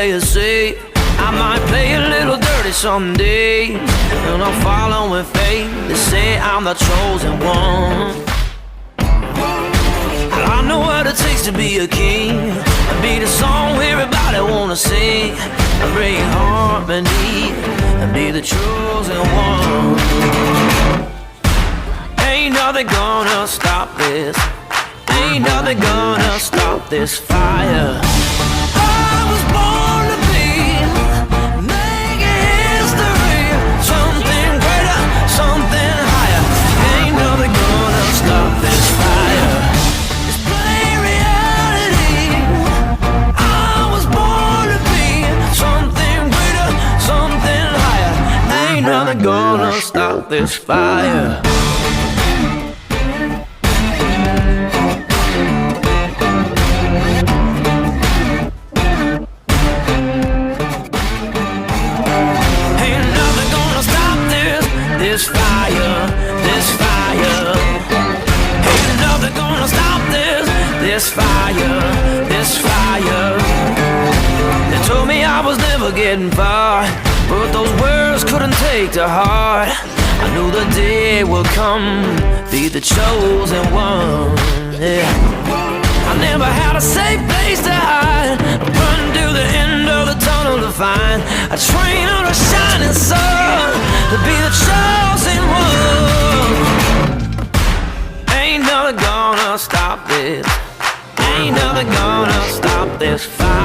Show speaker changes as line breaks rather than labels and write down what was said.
play it safe. I might play a little dirty someday, and I'll follow with faith. They say I'm the chosen one. I know what it takes to be a king, and be the song everybody wanna sing, and bring harmony, and be the chosen one. Ain't nothing gonna stop this. Ain't nothing gonna stop this fire. I was born to be making history, something greater, something higher. Ain't nothing gonna stop this fire. It's plain reality. I was born to be something greater, something higher. Ain't nothing gonna stop this fire. This fire, this fire. Ain't nothing gonna stop this fire, this fire. They told me I was never getting far, but those words couldn't take to heart. I knew the day would come, be the chosen one. Yeah. I never had a safe place to hide, run to the end of the tunnel to find a train on a shining sun, to be the chosen one. Ain't nothing gonna stop this. Ain't nothing gonna stop this fire.